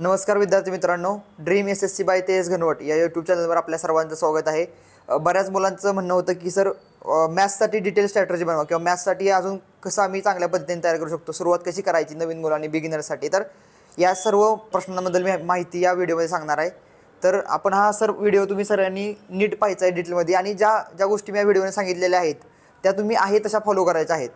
नमस्कार विद्यार्थी मित्रांनो, ड्रीम एसएससी बाय तेज घनवट या यूट्यूब चॅनलवर आपल्या सर्वांचं स्वागत आहे। बऱ्याच मुलांचं म्हणणं होतं की सर मॅथ्ससाठी डिटेल स्ट्रॅटेजी बनवा किंवा मॅथ्ससाठी अजून कसं आम्ही चांगल्या पद्धतीने तयार करू शकतो, सुरुवात कशी करायची नवीन मुलांनी बिगिनरसाठी। तर या सर्व प्रश्नांबद्दल मी माहिती या व्हिडिओमध्ये सांगणार आहे। तर आपण हा व्हिडिओ तुम्ही सर्वांनी नीट पाहायचा आहे डिटेलमध्ये, आणि ज्या गोष्टी मी या व्हिडिओमध्ये सांगितलेल्या आहेत त्या तुम्ही आहे तशा फॉलो करायच्या आहेत।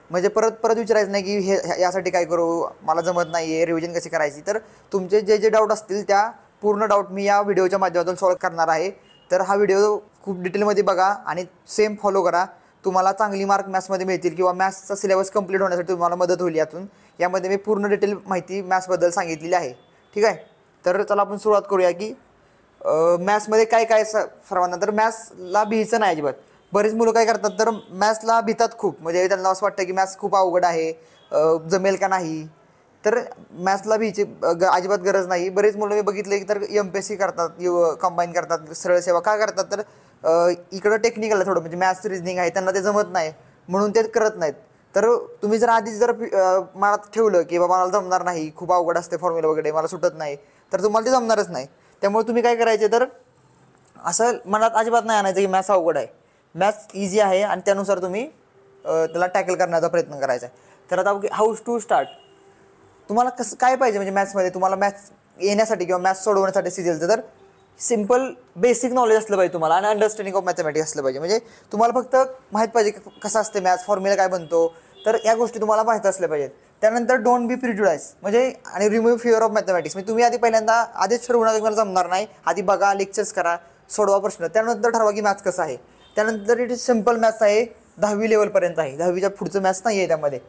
म्हणजे परत विचारायचं नाही की हे यासाठी काय करू, मला जमत नाही आहे, रिव्हिजन कशी करायची। तर तुमचे जे डाऊट असतील त्या पूर्ण डाऊट मी या व्हिडिओच्या माध्यमातून सॉल्व करणार आहे। तर हा व्हिडिओ खूप डिटेलमध्ये बघा आणि सेम फॉलो करा, तुम्हाला चांगली मार्क मॅथ्समध्ये मिळतील किंवा मॅथ्सचा सिलेबस कंप्लीट होण्यासाठी तुम्हाला मदत होईल। यामध्ये मी पूर्ण डिटेल माहिती मॅथ्सबद्दल सांगितलेली आहे, ठीक आहे। तर चला आपण सुरुवात करूया की मॅथ्समध्ये काय काय सर्वांना। तर मॅथ्सला भीचं नाही अजिबात। बरेच मुलं काय करतात तर मॅथ्सला भितात खूप, म्हणजे त्यांना असं वाटतं की मॅथ्स खूप अवघड आहे, जमेल का नाही। तर मॅथ्सला भीची अजिबात गरज नाही। बरेच मुलं मी बघितले की तर MPSC करतात, कंबाईन करतात, सरळ सेवा का करतात तर इकडं टेक्निकल आहे थोडं, म्हणजे मॅथ्स रिजनिंग आहे त्यांना ते जमत नाही म्हणून ते करत नाहीत। तर तुम्ही जर आधीच जर मनात ठेवलं की बाबा मला जमणार नाही, खूप अवघड असते फॉर्म्युला वगैरे, मला सुटत नाही, तर तुम्हाला ते जमणारच नाही। त्यामुळे तुम्ही काय करायचे तर असं मनात अजिबात नाही आणायचं की मॅथ्स अवघड आहे, मॅथ्स इझी आहे आणि त्यानुसार तुम्ही त्याला टॅकल करण्याचा प्रयत्न करायचा आहे। तर आता हाऊ टू स्टार्ट, तुम्हाला कसं काय पाहिजे म्हणजे मॅथ्समध्ये तुम्हाला मॅथ्स येण्यासाठी किंवा मॅथ्स सोडवण्यासाठी सिरियलचं तर सिम्पल बेसिक नॉलेज असलं पाहिजे तुम्हाला आणि अंडरस्टँडिंग ऑफ मॅथमॅटिक्स असलं पाहिजे। म्हणजे तुम्हाला फक्त माहीत पाहिजे की कसं असते मॅथ्स, फॉर्म्युला काय बनतो, तर या गोष्टी तुम्हाला माहीत असल्या पाहिजेत। त्यानंतर डोंट बी प्रिज्युडाइज, म्हणजे आणि रिमूव्ह फिअर ऑफ मॅथमॅटिक्स, म्हणजे तुम्ही आधीच ठरवू नका की मला जमणार नाही, आधी बघा, लेक्चर्स करा, सोडवा प्रश्न, त्यानंतर ठरवा की मॅथ्स कसं आहे। त्यानंतर इट इज सिम्पल मॅथ्स आहे, 10वी लेवलपर्यंत आहे, 10वीच्या पुढचं मॅथ्स नाही आहे त्यामध्ये,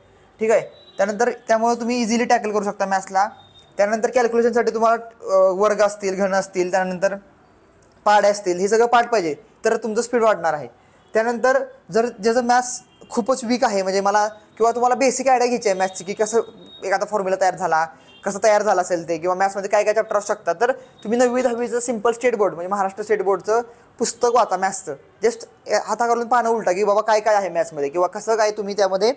ठीक आहे। त्यामुळे तुम्ही इझिली टॅकल करू शकता मॅथ्सला। त्यानंतर कॅल्क्युलेशनसाठी तुम्हाला वर्ग असतील, घन असतील, त्यानंतर पाढे असतील, हे सगळं पाठ पाहिजे तर तुमचं स्पीड वाढणार आहे। त्यानंतर जर ज्याचं मॅथ्स खूपच वीक आहे, म्हणजे मला किंवा तुम्हाला बेसिक आयडिया घ्यायची आहे मॅथ्सची की कसं एखादा फॉर्म्युला कसं तयार झाला असेल ते, किंवा मॅथ्समध्ये काय काय चॅप्टर असू शकतात, तर तुम्ही 9वी 10वीचं सिम्पल स्टेट बोर्ड म्हणजे महाराष्ट्र स्टेट बोर्डचं पुस्तक वाचा मॅथ्सचं, जस्ट हाताखालून पानं उलटा की बाबा काय काय आहे मॅथ्समध्ये किंवा कसं काय तुम्ही त्यामध्ये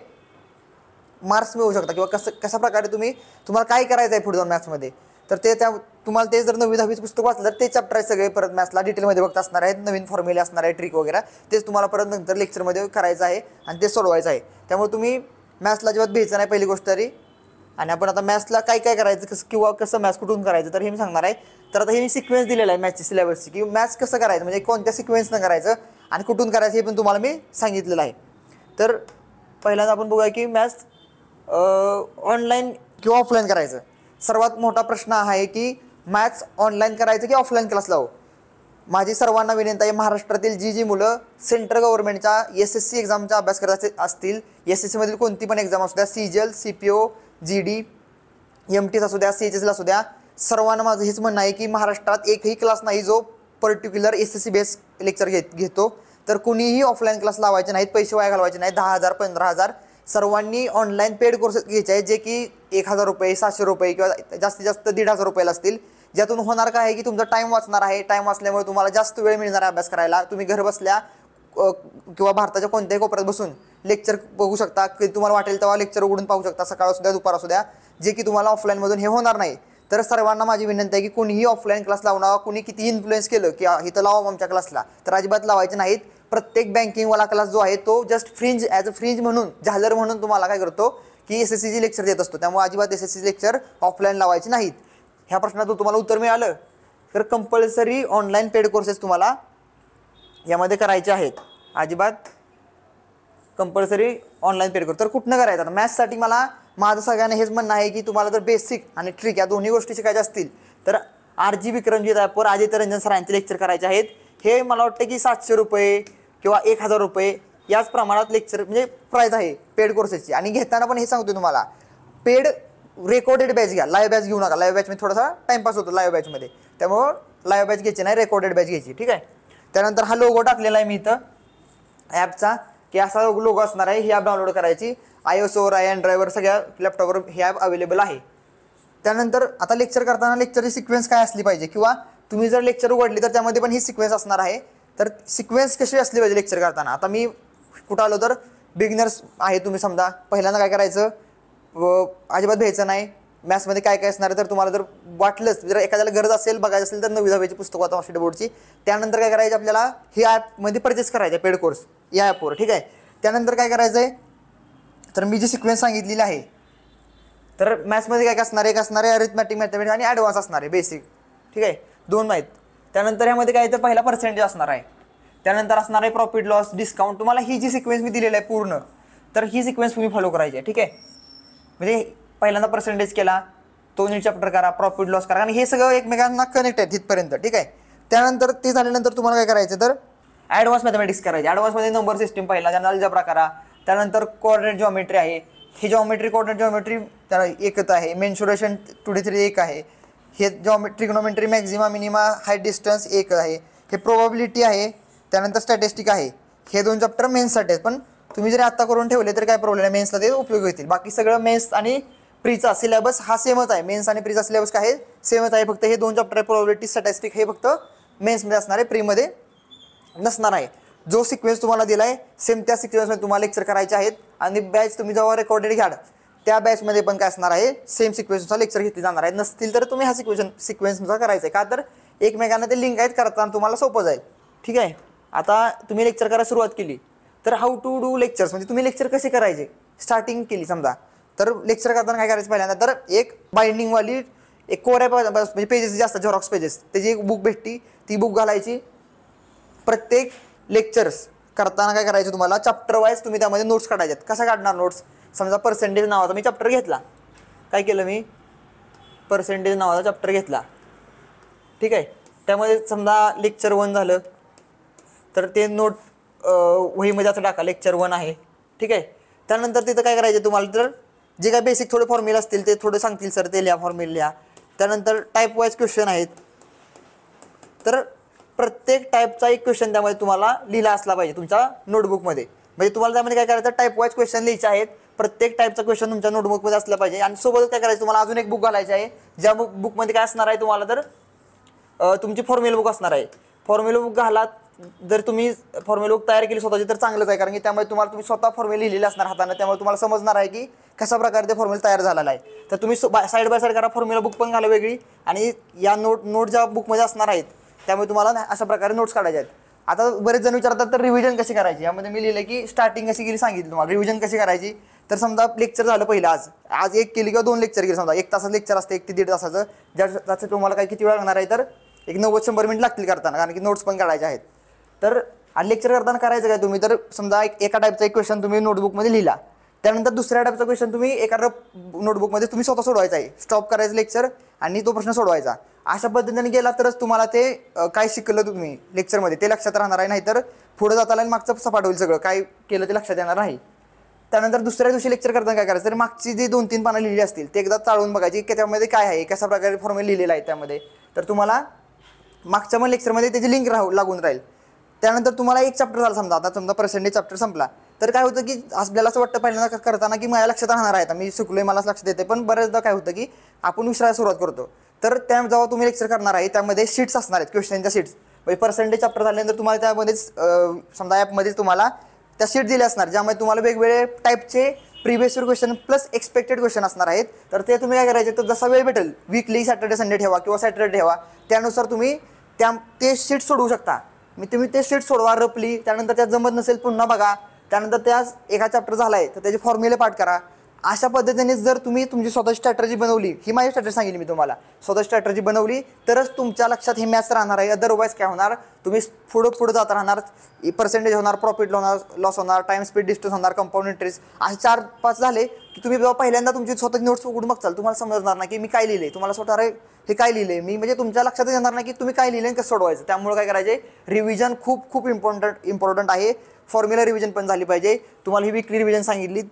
मार्क्स मिळवू शकता किंवा कशा प्रकारे तुम्हाला काय करायचं आहे पुढे जाऊन मॅथ्समध्ये। तर तुम्हाला ते जर 9वी 10वीचं पुस्तक वाचलं तर ते चॅप्टर आहे सगळे परत मॅथ्सला डिटेलमध्ये बघत असणार आहेत, नवीन फॉर्म्युले असणार आहे, ट्रिक वगैरे, तेच तुम्हाला परत नंतर लेक्चरमध्ये करायचं आहे आणि ते सोडवायचं आहे। त्यामुळे तुम्ही मॅथ्सला अजिबात भ्यायचं नाही पहिली गोष्ट तरी। आणि आपण आता मॅथ्सला काय काय करायचं कसं मॅथ्स कुठून करायचं तर हे मी सांगणार आहे। तर आता हे मी सिक्वेन्स दिलेला आहे मॅथ्सची सिलेबसची, की मॅथ्स कसं करायचं म्हणजे कोणत्या सिक्वेन्सनं करायचं आणि कुठून करायचं हे पण तुम्हाला मी सांगितलेलं आहे। तर पहिल्यांदा आपण बघूया की मॅथ्स ऑनलाईन किंवा ऑफलाईन करायचं। सर्वात मोठा प्रश्न आहे की मॅथ्स ऑनलाईन करायचं की ऑफलाईन क्लास लावू। माझी सर्वांना विनंती आहे, महाराष्ट्रातील जी मुलं सेंट्रल गव्हर्नमेंटच्या SSC एक्झामचा अभ्यास करत असतील, SSCमधील कोणती पण एक्झाम असू द्या, CGL, CPO, GD, MTS असू द्या, CHSL असू द्या, सर्वांना माझं हेच म्हणणं आहे की महाराष्ट्रात एकही क्लास नाही जो पर्टिक्युलर SSC बेस लेक्चर घेतो। तर कुणीही ऑफलाईन क्लास लावायचे नाहीत, पैसे वाया घालवायचे नाहीत, 10,000 15,000 सर्वांनी ऑनलाईन पेड कोर्सेस घ्यायचे आहेत, जे की 1,000 रुपये, 700 रुपये किंवा जास्तीत जास्त 1,500 रुपयाला असतील। ज्यातून होणार काय आहे की तुमचा टाईम वाचणार आहे, टाईम वाचल्यामुळे तुम्हाला जास्त वेळ मिळणार आहे अभ्यास करायला। तुम्ही घर बसल्या किंवा भारताच्या कोणत्याही कोपऱ्यात बसून लेक्चर बघू शकता, की तुम्हाला वाटेल तेव्हा लेक्चर उघडून पाहू शकता, सकाळ असू द्या, दुपार असू द्या, जे की तुम्हाला ऑफलाईनमधून हे होणार नाही। तर सर्वांना माझी विनंती आहे की कोणीही ऑफलाईन क्लास लावू नका। कुणी किती इन्फ्लुएन्स केलं की इथं लावा आमच्या क्लासला, तर अजिबात लावायचे नाहीत। प्रत्येक बँकिंगवाला क्लास जो आहे तो just fringe as a fringe म्हणून, झालर म्हणून तुम्हाला काय करतो की SSCची लेक्चर देत असतो। त्यामुळे अजिबात SSCची लेक्चर ऑफलाईन लावायची नाहीत। ह्या प्रश्नाचं तुम्हाला उत्तर मिळालं तर कंपल्सरी ऑनलाईन पेड कोर्सेस तुम्हाला यामध्ये करायचे आहेत, अजिबात कंपल्सरी ऑनलाईन पेड कोर्स। तर कुठनं करायचं आता मॅथ्ससाठी माझं सगळ्यांना हेच म्हणणं आहे की तुम्हाला जर बेसिक आणि ट्रिक या दोन्ही गोष्टी शिकायच्या असतील तर RG विक्रमजीत ॲपवर आदित्य रंजन सरांचे लेक्चर करायचे आहेत। हे मला वाटतं की 700 रुपये किंवा 1,000 रुपये याच प्रमाणात लेक्चर म्हणजे प्राईज आहे पेड कोर्सेसची। आणि घेताना पण हे सांगतो तुम्हाला, पेड रेकॉर्डेड बॅच घ्या, लाईव्ह बॅच घेऊ नका। लाईव्ह बॅचमध्ये थोडासा टाईमपास होतो लाईव्ह बॅचमध्ये, त्यामुळं लाईव्ह बॅच घ्यायची नाही, रेकॉर्डेड बॅच घ्यायची, ठीक आहे। त्यानंतर हा लोगो टाकलेला आहे मी इथं ॲपचा, की असा लोगो असणार आहे। ही ॲप डाउनलोड करायची, iOSवर आहे, अँड्रॉइडवर, सगळ्या लॅपटॉपवर ही ॲप अवेलेबल आहे। त्यानंतर आता लेक्चर करताना लेक्चरची सिक्वेन्स काय असली पाहिजे, किंवा तुम्ही जर लेक्चर उघडली तर त्यामध्ये पण ही सिक्वेन्स असणार आहे। तर सिक्वेन्स कशी असली पाहिजे लेक्चर करताना, आता मी कुठं आलो तर बिगिनर्स आहे तुम्ही समजा, पहिल्यांदा काय करायचं, अजिबात भ्यायचं नाही, मॅथ्समध्ये काय काय असणार आहे, तर तुम्हाला जर वाटलंच, जर एखाद्याला गरज असेल बघायचं असेल तर 9वी 10वीची पुस्तकं आता ऑस्ट्रेट बोर्डची. त्यानंतर काय करायचं आपल्याला ही ॲपमध्ये परचेस करायचं पेड कोर्स या ॲपवर. ठीक आहे. त्यानंतर काय करायचं आहे, तर मी जी सिक्वेन्स सांगितलेली आहे, तर मॅथ्समध्ये काय काय असणार आहे, एक असणार आहे अरिथमॅटिक मॅथमॅटिक्स आणि ॲडव्हान्स असणार आहे बेसिक. ठीक आहे, 2 माहीत. त्यानंतर ह्यामध्ये काय तर पहिला पर्सेंटेज असणार आहे, त्यानंतर असणार आहे प्रॉफिट लॉस डिस्काउंट. तुम्हाला ही जी सिक्वेन्स मी दिलेली आहे पूर्ण, तर ही सिक्वेन्स तुम्ही फॉलो करायची आहे. ठीक आहे, म्हणजे पहिल्यांदा पर्सेंटेज केला, तो नीट चॅप्टर करा, प्रॉफिट लॉस करा, आणि हे सगळं एकमेकांना कनेक्ट आहे तिथपर्यंत. ठीक आहे. त्यानंतर ते झाल्यानंतर तुम्हाला काय करायचं, तर ॲडव्हान्स मॅथमॅटिक्स करायचे. ॲडव्हान्समध्ये नंबर सिस्टीम पहिला, त्यानंतर अल्जेब्रा करा, त्यानंतर कोऑर्डिनेट जॉमेट्री आहे, ही जॉमेट्री कोऑर्डिनेट जॉमेट्री त्याला एकच आहे, मेन्शुरेशन 2D 3D एक आहे, हे trigonometry Maxima minima height distance एक आहे, हे प्रोबॅबिलिटी आहे, त्यानंतर स्टॅटिस्टिक आहे. हे 2 चॅप्टर मेन्ससाठी आहेत, पण तुम्ही जरी आत्ता करून ठेवले तर काय प्रॉब्लेम आहे, मेन्सला ते उपयोग येतील. बाकी सगळं मेन्स आणि प्रीचा सिलेबस हा सेमच आहे. मेन्स आणि प्रीचा सिलेबस काय आहे, सेमच आहे. फक्त हे 2 चॅप्टर प्रोबॅबिलिटी स्टॅटिस्टिक हे फक्त मेन्समध्ये असणार आहे, प्रीमध्ये नसणार आहे. जो सिक्वेन्स तुम्हाला दिला आहे सेम त्या सिक्वेन्समध्ये तुम्हाला लेक्चर करायचे आहेत, आणि बॅच तुम्ही जेव्हा रेकॉर्डेड घ्याल त्या बॅचमध्ये पण काय असणार आहे, सेम सिक्वेन्सनुसार लेक्चर घेतले जाणार आहे. नसतील तर तुम्ही हा सिक्वेन्सनुसार करायचं आहे, का तर एकमेकांना ते लिंक आहेत, करताना तुम्हाला सोपं जाईल. ठीक आहे. आता तुम्ही लेक्चर करायला सुरुवात केली, तर हाऊ टू डू लेक्चर्स, म्हणजे तुम्ही लेक्चर कसे करायचे स्टार्टिंग केली समजा, तर लेक्चर करताना काय करायचं, पहिल्यांदा तर एक बाइंडिंगवाली एक कोऱ्या म्हणजे पेजेस जे असतात झेरॉक्स पेजेस, त्याची एक बुक भेटती, ती बुक घालायची. प्रत्येक लेक्चर्स करताना काय करायचं, तुम्हाला चॅप्टर वाईज तुम्ही त्यामध्ये नोट्स काढायच्यात. कसा काढणार नोट्स, समजा पर्सेंटेज नावाचा मी चॅप्टर घेतला, काय केलं मी, पर्सेंटेज नावाचा चॅप्टर घेतला. ठीक आहे. त्यामध्ये समजा लेक्चर 1 झालं, तर ते नोट वहीमध्ये असं टाका, लेक्चर 1 आहे. ठीक आहे. त्यानंतर तिथं काय करायचं तुम्हाला, तर जे काय बेसिक थोडे फॉर्म्युला असतील ते थोडे सांगतील सर, ते लिहा, फॉर्म्युला लिहा. त्यानंतर टाईप वाईज क्वेश्चन आहेत, तर प्रत्येक टाईपचा एक क्वेश्चन त्यामध्ये तुम्हाला लिहिला असला पाहिजे तुमच्या नोटबुकमध्ये. म्हणजे तुम्हाला त्यामध्ये काय करायचं, टाईप वाईज क्वेश्चन लिहायचे आहेत, प्रत्येक टाईपचा क्वेश्चन तुमच्या नोटबुकमध्ये असला पाहिजे. आणि सोबतच काय करायचं, तुम्हाला अजून एक बुक घालायची आहे, ज्या बुकमध्ये काय असणार आहे तुम्हाला, तर तुमची फॉर्म्युला बुक असणार आहे. फॉर्म्युला बुक घाला, जर तुम्ही फॉर्म्युला बुक तयार केली स्वतःची तर चांगलंच आहे, कारण की त्यामुळे तुम्ही स्वतः फॉर्म्युला लिहिलेला असणार हाताने, त्यामुळे तुम्हाला समजणार आहे की कशा प्रकारे ते फॉर्म्युला तयार झालेला आहे. तर तुम्ही साईड बाय साईड करा, फॉर्म्युला बुक पण घाला वेगळी, आणि या नोट ज्या बुकमध्ये असणार आहेत त्यामुळे तुम्हाला अशा प्रकारे नोट्स काढायचे आहेत. आता बरेच जण विचारतात तर रिव्हिजन कशी करायची, यामध्ये मी लिहिलं की स्टार्टिंग कशी केली सांगितलं तुम्हाला. रिव्हिजन कशी करायची, तर समजा लेक्चर झालं पहिलं, आज एक केली किंवा 2 लेक्चर केली, समजा 1 तासाचं लेक्चर असतं, 1 ते 1.5 तासाचं, ज्याचं तुम्हाला काय किती वेळ लागणार आहे, तर एक 90-100 मिनिट लागतील करताना, कारण की नोट्स पण काढायचे आहेत. तर लेक्चर करताना करायचं काय तुम्ही, तर समजा एका टाईपचा एक क्वेश्चन तुम्ही नोटबुकमध्ये लिहिला, त्यानंतर दुसऱ्या टाईपचा क्वेश्चन तुम्ही एका नोटबुकमध्ये तुम्ही स्वतः सोडवायचा आहे, स्टॉप करायचं लेक्चर आणि तो प्रश्न सोडवायचा. अशा पद्धतीने गेला तरच तुम्हाला ते काय शिकलं तुम्ही लेक्चरमध्ये ते लक्षात राहणार आहे, नाहीतर पुढे जाताना मागचं सपाट होईल, सगळं काय केलं ते लक्षात येणार नाही. त्यानंतर दुसऱ्या दिवशी लेक्चर करताना काय करायचं, तर मागची जी 2-3 पानं लिहिली असतील ते एकदा चाळून बघायची की त्यामध्ये काय आहे, कशा प्रकारे फॉर्म्युला लिहिलेला आहे त्यामध्ये, तर तुम्हाला मागच्या पण लेक्चरमध्ये त्याची लिंक लागून राहील. त्यानंतर तुम्हाला एक चॅप्टर झाला समजा, आता समजा पर्सेंटेज चॅप्टर संपला, तर काय होतं की आपल्याला असं वाटतं पहिल्यांदा करताना की माझ्या लक्षात राहणार आहे, मी शिकलोय मलाच लक्षात येते, पण बऱ्याचदा काय होतं की आपण विसरायला सुरुवात करतो. तर त्या जेव्हा तुम्ही लेक्चर करणार आहे त्यामध्ये शीट्स असणार आहेत, क्वेश्चनच्या शीट्स. म्हणजे पर्सेंटेज चॅप्टर झाल्यानंतर तुम्हाला त्यामध्येच समजा ॲपमध्येच तुम्हाला त्या शीट दिल्या असणार, ज्यामध्ये तुम्हाला वेगवेगळे टाईपचे previous question plus expected question असणार आहेत. तर ते तुम्ही काय करायचे, तर जसा वेळ भेटेल, वीकली सॅटर्डे संडे ठेवा किंवा सॅटर्डे ठेवा, त्यानुसार तुम्ही ते शीट सोडवू शकता. तुम्ही ते शीट सोडवा रफली, त्यानंतर त्यात जमत नसेल पुन्हा बघा, त्यानंतर त्या एका चॅप्टर झाला आहे तर त्याचे फॉर्म्युले पाठ करा. अशा पद्धतीने जर तुम्ही तुमची स्वतःची स्ट्रॅटर्जी बनवली, ही माझी स्ट्रॅटर्जी सांगितली मी तुम्हाला, स्वतः स्ट्रॅटर्जी बनवली तरच तुमच्या लक्षात हे मॅथ्स राहणार आहे. अदरवाईज काय होणार, तुम्ही पुढे जात राहणार, पर्सेंटेज होणार, प्रॉफिट लॉस होणार, टाइम स्पीड डिस्टन्स होणार, कंपाऊंड इंटरेस्ट, असे 4-5 झाले की तुम्ही जेव्हा पहिल्यांदा तुमची स्वतःची नोट्स उघडून बघचाल, तुम्हाला समजणार नाही की मी काय लिहिले, तुम्हाला स्वतः हे काय लिहिले मी, म्हणजे तुमच्या लक्षातच येणार नाही की तुम्ही काय लिहिले आणि कसं सोडवायचं. त्यामुळे काय करायचे, रिव्हिजन खूप इम्पॉर्टंट आहे. फॉर्म्युला रिव्हिजन पण झाली पाहिजे. तुम्हाला ही वीकली रिव्हिजन सांगितली,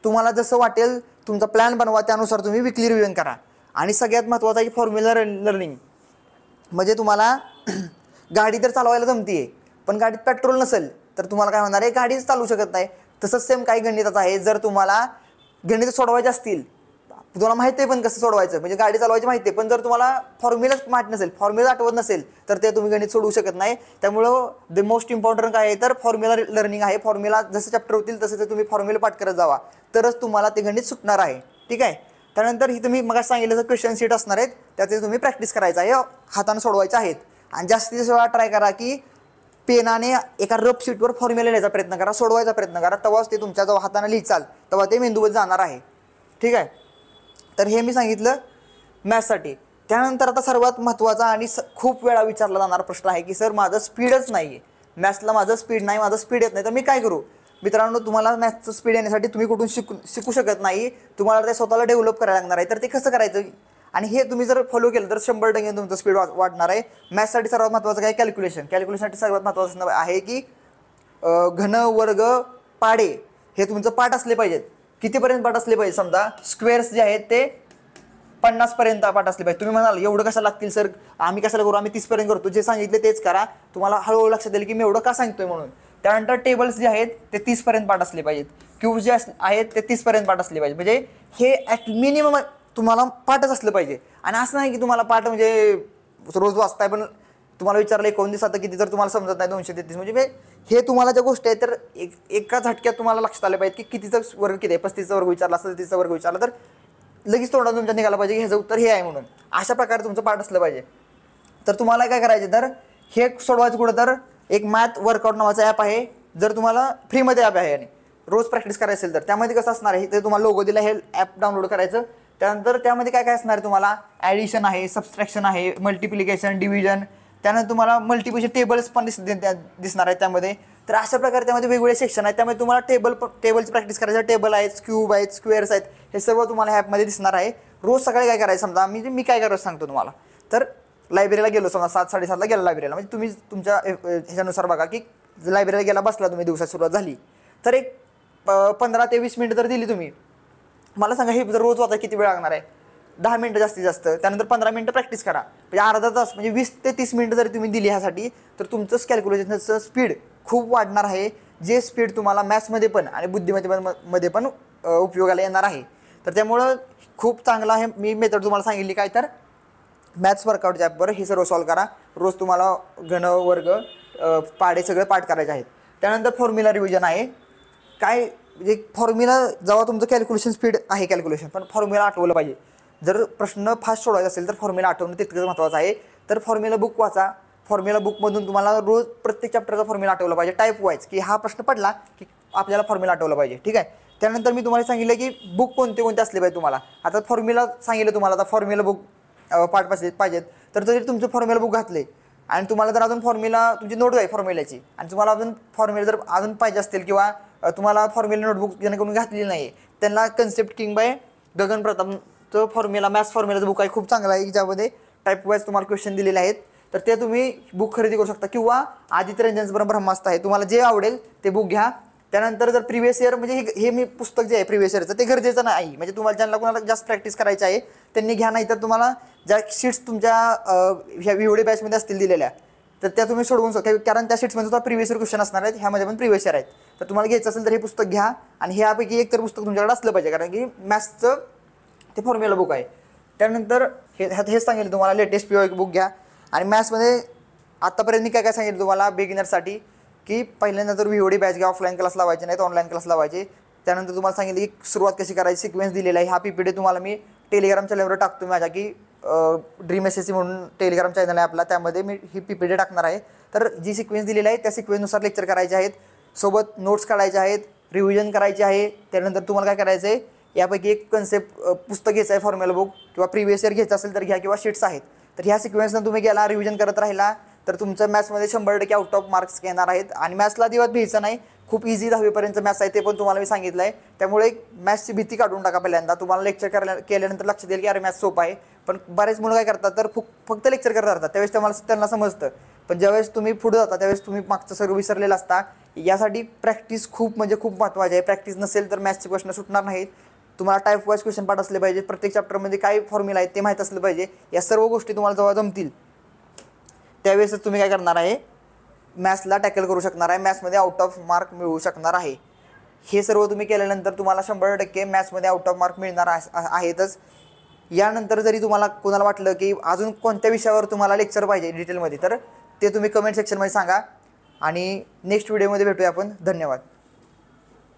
तुम्हाला जसं वाटेल तुमचा प्लॅन बनवा, त्यानुसार तुम्ही वीकली रिव्हिजन करा. आणि सगळ्यात महत्त्वाचं आहे की फॉर्म्युला लर्निंग, म्हणजे तुम्हाला गाडी तर चालवायला जमतीये, पण गाडीत पेट्रोल नसेल तर तुम्हाला काय होणार आहे, गाडीच चालवू शकत नाही. तसंच सेम काही गणिताचं आहे, जर तुम्हाला गणित सोडवायचे असतील, तुम्हाला माहिती आहे पण कसं सोडवायचं, म्हणजे गाडी चालवायची माहिती आहे, पण जर तुम्हाला फॉर्म्युलाच माहीत नसेल, फॉर्म्युला आठवत नसेल, तर ते तुम्ही गणित सोडवू शकत नाही. त्यामुळं द मोस्ट इम्पॉर्टंट काय आहे, तर फॉर्म्युला लर्निंग आहे. फॉर्म्युला जसे चॅप्टर होतील तसे ते तुम्ही फॉर्म्युला पाठ करत जावा, तरच तुम्हाला ते गणित सुटणार आहे. ठीक आहे. त्यानंतर ही तुम्ही मग सांगितलं तर क्वेश्चन शीट असणार आहेत, त्याचे तुम्ही प्रॅक्टिस करायचं आहे, हाताने सोडवायचे आहेत. आणि जास्तीत वेळा ट्राय करा की पेनाने एका रफ शीटवर फॉर्म्युला लिहायचा प्रयत्न करा, सोडवायचा प्रयत्न करा, तेव्हाच ते तुमच्या जेव्हा हाताने लिहिचाल तेव्हा ते मेंदूवर जाणार आहे. ठीक आहे. तर हे मी सांगितलं मॅथ्ससाठी. त्यानंतर आता सर्वात महत्त्वाचा आणि खूप वेळा विचारला जाणारा प्रश्न आहे की सर माझं स्पीडच नाही आहे, मॅथ्सला माझं स्पीड नाही, माझं स्पीड येत नाही, तर मी काय करू? मित्रांनो, तुम्हाला मॅथ्सचं स्पीड येण्यासाठी तुम्ही कुठून शिकू शकत नाही, तुम्हाला ते स्वतःला डेव्हलप करायला लागणार आहे. तर ते कसं करायचं? आणि हे तुम्ही जर फॉलो केलं तर 100% तुमचं स्पीड वाढणार आहे. मॅथ्ससाठी सर्वात महत्त्वाचं काय? कॅल्क्युलेशनसाठी सर्वात महत्त्वाचं आहे की घन, वर्ग, पाढे हे तुमचं पाठ असले पाहिजेत. कितीपर्यंत पाठ असले पाहिजे? समजा स्क्वेअर्स जे आहेत ते 50 पर्यंत पाठ असले पाहिजे. तुम्ही म्हणाल एवढं कशाला लागतील सर, आम्ही कशाला करू, आम्ही 30 पर्यंत करतो. जे सांगितले तेच करा, तुम्हाला हळूहळू लक्षात येईल की मी एवढं का सांगतोय म्हणून. त्यानंतर टेबल्स जे आहेत ते 30 पर्यंत पाठ असले पाहिजेत. क्यूब्स जे आहेत ते 30 पर्यंत पाठ असले पाहिजे. म्हणजे हे ॲट मिनिमम तुम्हाला पाठच असलं पाहिजे. आणि असं नाही की तुम्हाला पाठ म्हणजे रोज वाचताय पण तुम्हाला विचारलं 19 आता किती, तर तुम्हाला समजत नाही 233. म्हणजे हे तुम्हाला ज्या गोष्टी आहेत तर एका झटक्यात तुम्हाला लक्षात आलं पाहिजे की कितीचा वर्ग किती आहे. 35चा वर्ग विचारला, 37चा वर्ग विचारला तर लगेच तोंडात तुमच्या निघाला पाहिजे की ह्याचं उत्तर हे आहे म्हणून. अशा प्रकारे तुमचं पाठ असलं पाहिजे. तर तुम्हाला काय करायचं, तर हे सोडवायचं कुठं, तर एक मॅथ वर्कआउट नावाचा ॲप आहे. जर तुम्हाला फ्रीमध्ये ॲप आहे आणि रोज प्रॅक्टिस करायची असेल तर त्यामध्ये कसं असणार आहे, ते तुम्हाला लोगो दिला, हे ॲप डाउनलोड करायचं. त्यानंतर त्यामध्ये काय काय असणार आहे, तुम्हाला ॲडिशन आहे, सबस्ट्रॅक्शन आहे, मल्टिप्लिकेशन, डिव्हिजन, त्यानंतर तुम्हाला मल्टिप्लिकेशन टेबल्स पण दिसणार आहेत त्यामध्ये. तर अशा प्रकारे त्यामध्ये वेगवेगळे सेक्शन आहेत. त्यामध्ये तुम्हाला टेबलची प्रॅक्टिस करायचं, टेबल आहेत, क्यूब आहेत, स्क्वेअर्स आहेत, हे सर्व तुम्हाला ॲपमध्ये दिसणार आहे. रोज सकाळी काय करायचं, समजा मी काय करायचं सांगतो तुम्हाला. तर लायब्ररीला गेलो, समजा 7-7:30ला गेला लायब्ररीला, म्हणजे तुम्ही तुमच्या ह्याच्यानुसार बघा की लायब्ररीला गेला, बसला तुम्ही, दिवसात सुरुवात झाली तर एक 15 ते 20 मिनिटं तर दिली तुम्ही. मला सांगा हे जर रोज वाचा किती वेळ लागणार आहे? 10 मिनिटं जास्तीत जास्त. त्यानंतर 15 मिनिटं प्रॅक्टिस करा, म्हणजे अर्धा तास, म्हणजे 20 ते 30 मिनिटं जरी तुम्ही दिली ह्यासाठी तर तुमचं कॅल्क्युलेशनचं स्पीड खूप वाढणार आहे. जे स्पीड तुम्हाला मॅथ्समध्ये पण आणि बुद्धिमत्तेमध्ये पण उपयोगाला येणार आहे. तर त्यामुळं खूप चांगला आहे. मी मेथड तुम्हाला सांगितली काय, तर मॅथ्स वर्कआउट ॲपवर हे सर्व सॉल्व करा. रोज तुम्हाला घन, वर्ग, पाढे सगळे पाठ करायचे आहेत. त्यानंतर फॉर्म्युला रिव्हिजन आहे. काय म्हणजे फॉर्म्युला, जेव्हा तुमचं कॅल्क्युलेशन स्पीड आहे कॅल्क्युलेशन, पण फॉर्म्युला आठवलं पाहिजे. जर प्रश्न फास्ट सोडवायचा असेल तर फॉर्म्युला आठवणं तितकंच महत्त्वाचं आहे. तर फॉर्म्युला बुक वाचा. फॉर्म्युला बुकमधून तुम्हाला रोज प्रत्येक चॅप्टरचा फॉर्म्युला आठवला पाहिजे, टाईप वाईज, की हा प्रश्न पडला की आपल्याला फॉर्म्युला आठवला पाहिजे. ठीक आहे. त्यानंतर मी तुम्हाला सांगितलं की बुक कोणते कोणते असले पाहिजे तुम्हाला. आता फॉर्म्युला सांगितलं तुम्हाला, आता फॉर्म्युला बुक पाठ पाहिजेत. तर जरी तुमचं फॉर्म्युला बुक घातले आणि तुम्हाला जर अजून फॉर्म्युला तुमची नोट आहे फॉर्म्युल्याची, आणि तुम्हाला अजून फॉर्म्युला जर अजून पाहिजे असतील किंवा तुम्हाला फॉर्म्युला नोटबुक जेणेकरून घातलेली नाही, त्यांना कन्सेप्ट किंग बाय गगन प्रतापचं फॉर्म्युला, मॅथ्स फॉर्म्युलाचं बुक आहे, खूप चांगलं आहे, ज्यामध्ये टाईप वाईज तुम्हाला क्वेश्चन दिलेले आहेत. तर ते तुम्ही बुक खरेदी करू शकता. किंवा आदित्य रंजनचं ब्रह्मास्त्र आहे, तुम्हाला जे आवडेल ते बुक घ्या. त्यानंतर जर प्रिव्हियस इयर, म्हणजे हे मी पुस्तक जे आहे प्रिव्हियस इयरचं, ते गरजेचं नाही. म्हणजे तुम्हाला ज्यांना कोणाला जास्त प्रॅक्टिस करायची आहे त्यांनी घ्या. नाही तर तुम्हाला ज्या शीट्स तुमच्या ह्या व्हिडिओ बॅचमध्ये असतील दिलेल्या, तर त्या तुम्ही सोडवून शकता. कारण त्या शीट्समध्ये सुद्धा प्रिव्हियस इयर क्वेश्चन असणार आहेत, ह्यामध्ये पण प्रिव्हियस इयर आहेत. तर तुम्हाला घ्यायचं असेल तर हे पुस्तक घ्या. आणि ह्यापैकी एक तर पुस्तक तुमच्याकडे असलं पाहिजे, कारण की मॅथ्सचं ते फॉर्म्युला बुक आहे. त्यानंतर हेच सांगितलं तुम्हाला, लेटेस्ट PO बुक घ्या. आणि मॅथ्समध्ये आत्तापर्यंत मी काय काय सांगितलं तुम्हाला बिगिनरसाठी, की पहिल्यांदा तर VOD बॅच घ्या, ऑफलाईन क्लास लावायचे नाहीत, ऑनलाईन क्लास लावायचे. त्यानंतर तुम्हाला सांगितलं की सुरुवात कशी करायची, सिक्वेन्स दिलेला आहे. हा PPT तुम्हाला मी टेलिग्राम चॅनलवर टाकतो माझ्या, की ड्रीम SSC म्हणून टेलिग्राम चॅनल आहे आपला, त्यामध्ये मी ही PPT टाकणार आहे. तर जी सिक्वेन्स दिलेली आहे त्या सिक्वेन्सनुसार लेक्चर करायचे आहेत, सोबत नोट्स काढायचे आहेत, रिव्हिजन करायचे आहे. त्यानंतर तुम्हाला काय करायचं आहे, यापैकी एक कन्सेप्ट पुस्तक घ्यायचं आहे, फॉर्म्युला बुक, किंवा प्रिव्हियस इयर घ्यायचं असेल तर घ्या, किंवा शीट्स आहेत. तर ह्या सिक्वेन्सनं तुम्ही गेला, रिव्हिजन करत राहिला तर तुमचं मॅथ्समध्ये 100% आउट ऑफ मार्क्स येणार आहेत. आणि मॅथ्सला दिवस भ्यायचं नाही, खूप इझी 10वीपर्यंत मॅथ्स आहे, ते पण तुम्हाला मी सांगितलं आहे. त्यामुळे मॅथ्सची भीती काढून टाका पहिल्यांदा. तुम्हाला लेक्चर केल्यानंतर लक्षात येईल की अरे मॅथ्स सोपं आहे. पण बरेच मुलं काय करतात, तर फक्त लेक्चर करत राहतात, त्यावेळेस त्यांना समजतं. पण ज्यावेळेस तुम्ही पुढे जाता त्यावेळेस तुम्ही मागचं सर्व विसरलेलं असता. यासाठी प्रॅक्टिस खूप म्हणजे खूप महत्त्वाची आहे. प्रॅक्टिस नसेल तर मॅथ्सचे प्रश्न सुटणार नाहीत. तुम्हाला टाईप वाईज क्वेश्चन पाठ असले पाहिजे, प्रत्येक चॅप्टरमध्ये काय फॉर्म्युला आहे ते माहीत असलं पाहिजे. या सर्व गोष्टी तुम्हाला जेव्हा जमतील त्यावेळेसच तुम्ही काय करणार आहे, मॅथ्सला टॅकल करू शकणार आहे, मॅथ्समध्ये आउट ऑफ मार्क मिळवू शकणार आहे. हे सर्व तुम्ही केल्यानंतर तुम्हाला 100% मॅथ्समध्ये आउट ऑफ मार्क मिळणार आहेतच. यानंतर जरी तुम्हाला कोणाला वाटलं की अजून कोणत्या विषयावर तुम्हाला लेक्चर पाहिजे डिटेलमध्ये, तर ते तुम्ही कमेंट सेक्शनमध्ये सांगा. आणि नेक्स्ट व्हिडिओमध्ये भेटूया आपण. धन्यवाद.